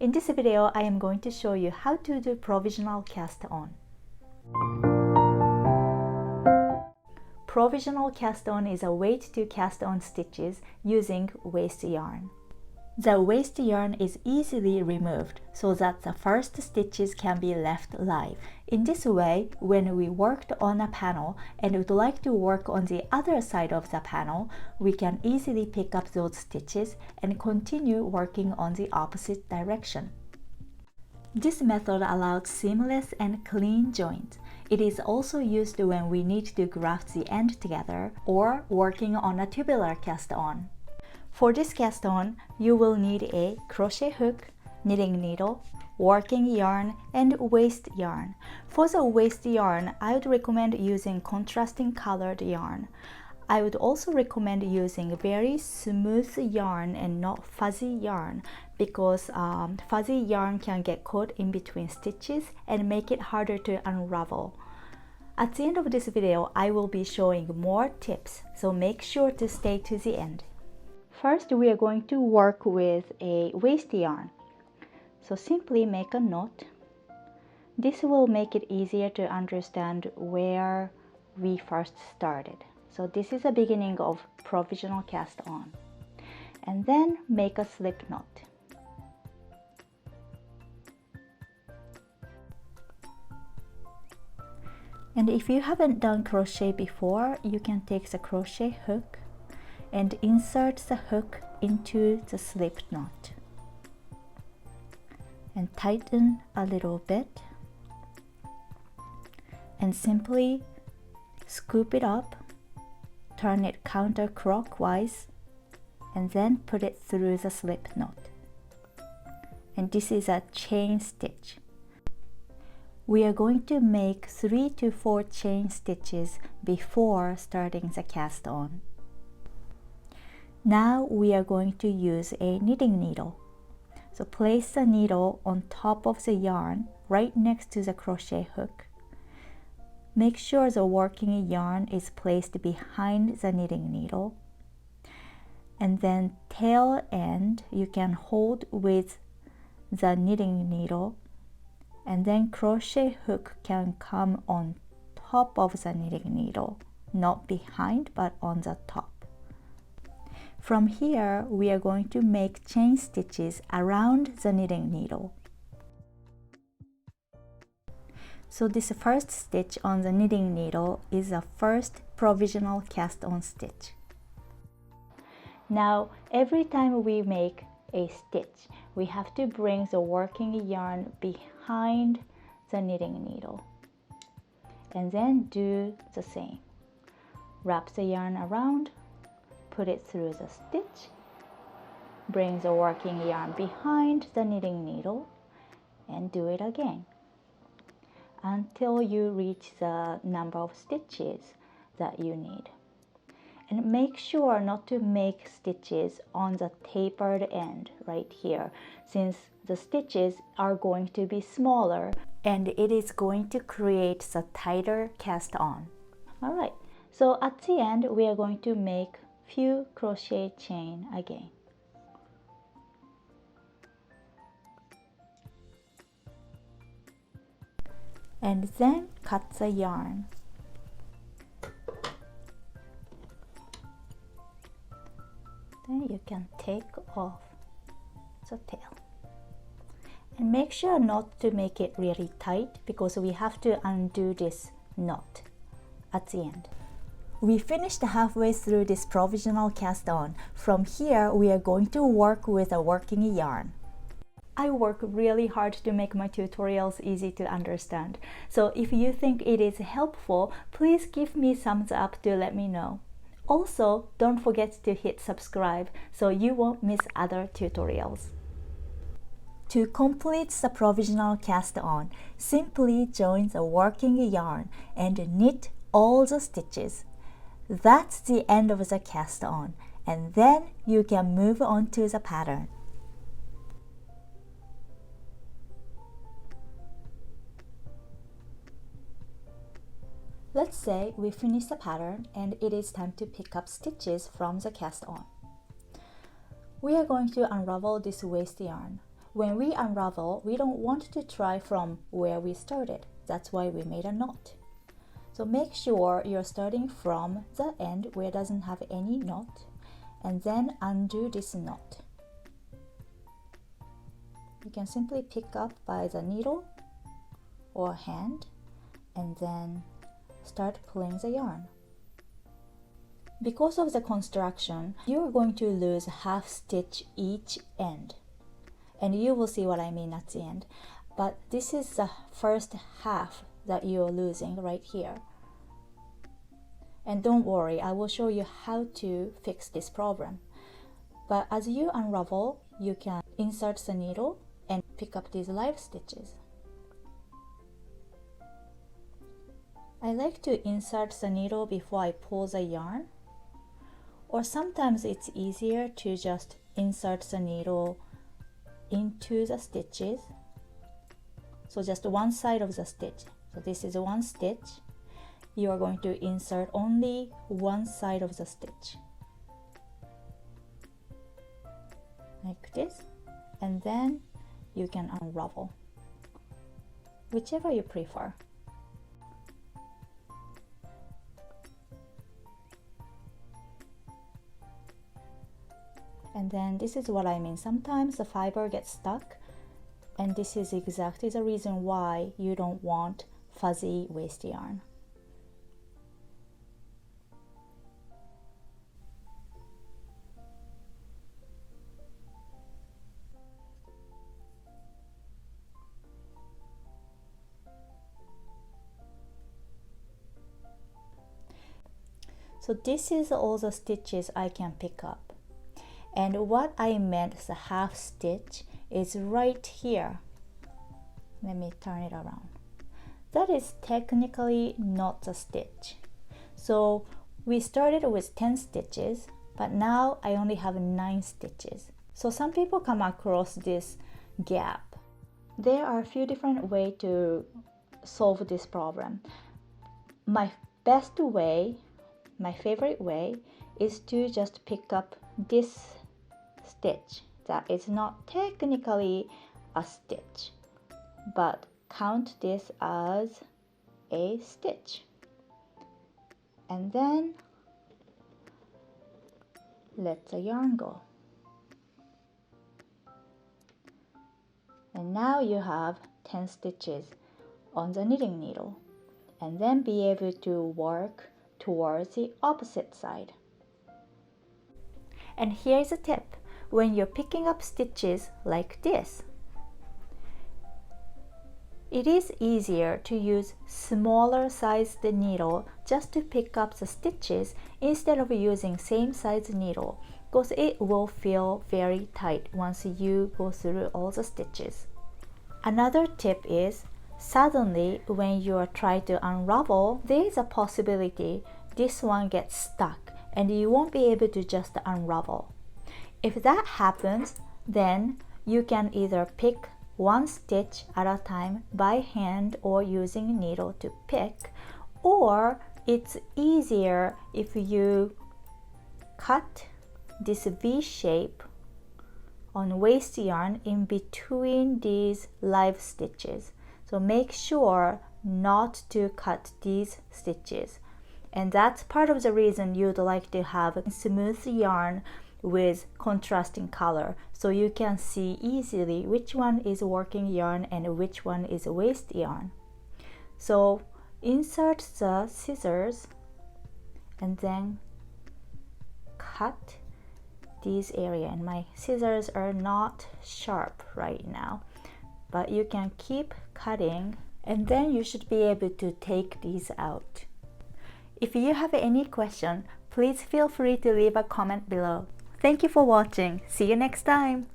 In this video, I am going to show you how to do provisional cast on. Provisional cast on is a way to cast on stitches using waste yarn. The waste yarn is easily removed so that the first stitches can be left live. In this way, when we worked on a panel and would like to work on the other side of the panel, we can easily pick up those stitches and continue working on the opposite direction. This method allows seamless and clean joints. It is also used when we need to graft the end together or working on a tubular cast on. For this cast on, you will need a crochet hook, knitting needle, working yarn, and waste yarn. For the waste yarn, I would recommend using contrasting colored yarn. I would also recommend using very smooth yarn and not fuzzy yarn because fuzzy yarn can get caught in between stitches and make it harder to unravel. At the end of this video, I will be showing more tips, so make sure to stay to the end. First, we are going to work with a waste yarn. So simply make a knot. This will make it easier to understand where we first started. So this is the beginning of provisional cast on. And then make a slip knot. And if you haven't done crochet before, you can take the crochet hook and insert the hook into the slip knot and tighten a little bit and simply scoop it up, turn it counterclockwise, and then put it through the slip knot. And this is a chain stitch. We are going to make 3 to 4 chain stitches before starting the cast on. Now we are going to use a knitting needle. So place the needle on top of the yarn right next to the crochet hook. Make sure the working yarn is placed behind the knitting needle. And then tail end you can hold with the knitting needle, and then crochet hook can come on top of the knitting needle, not behind but on the top. From here, we are going to make chain stitches around the knitting needle. So this first stitch on the knitting needle is the first provisional cast on stitch. Now, every time we make a stitch, we have to bring the working yarn behind the knitting needle. And then do the same. Wrap the yarn around, put it through the stitch, bring the working yarn behind the knitting needle, and do it again until you reach the number of stitches that you need. And make sure not to make stitches on the tapered end right here, since the stitches are going to be smaller and it is going to create the tighter cast on. Alright, so at the end we are going to make few crochet chain again. And then cut the yarn. Then you can take off the tail. And make sure not to make it really tight because we have to undo this knot at the end. We finished halfway through this provisional cast on. From here, we are going to work with a working yarn. I work really hard to make my tutorials easy to understand. So if you think it is helpful, please give me thumbs up to let me know. Also, don't forget to hit subscribe so you won't miss other tutorials. To complete the provisional cast on, simply join the working yarn and knit all the stitches. That's the end of the cast on, and then you can move on to the pattern. Let's say we finish the pattern and it is time to pick up stitches from the cast on. We are going to unravel this waste yarn. When we unravel, we don't want to try from where we started. That's why we made a knot. So make sure you're starting from the end where it doesn't have any knot, and then undo this knot. You can simply pick up by the needle or hand and then start pulling the yarn. Because of the construction, you're going to lose half stitch each end, and you will see what I mean at the end. But this is the first half that you're losing right here. And don't worry, I will show you how to fix this problem. But as you unravel, you can insert the needle and pick up these live stitches. I like to insert the needle before I pull the yarn, or sometimes it's easier to just insert the needle into the stitches. So just one side of the stitch. So this is one stitch. You are going to insert only one side of the stitch, like this, and then you can unravel, whichever you prefer. And then this is what I mean. Sometimes the fiber gets stuck, and this is exactly the reason why you don't want fuzzy waste yarn. So this is all the stitches I can pick up. And what I meant the half stitch is right here. Let me turn it around. That is technically not a stitch. So we started with 10 stitches, but now I only have 9 stitches. So some people come across this gap. There are a few different ways to solve this problem. My best way, my favorite way, is to just pick up this stitch that is not technically a stitch, but count this as a stitch, and then let the yarn go. And now you have 10 stitches on the knitting needle, and then be able to work towards the opposite side. And here's a tip. When you're picking up stitches like this, it is easier to use smaller sized needle just to pick up the stitches instead of using same size needle, because it will feel very tight once you go through all the stitches. Another tip is, suddenly when you are trying to unravel, there is a possibility this one gets stuck and you won't be able to just unravel. If that happens, then you can either pick one stitch at a time by hand or using needle to pick, or it's easier if you cut this V shape on waste yarn in between these live stitches. So make sure not to cut these stitches, and that's part of the reason you'd like to have smooth yarn with contrasting color, so you can see easily which one is working yarn and which one is waste yarn. So insert the scissors and then cut these area, and my scissors are not sharp right now, but you can keep cutting and then you should be able to take these out. If you have any question, please feel free to leave a comment below. Thank you for watching. See you next time.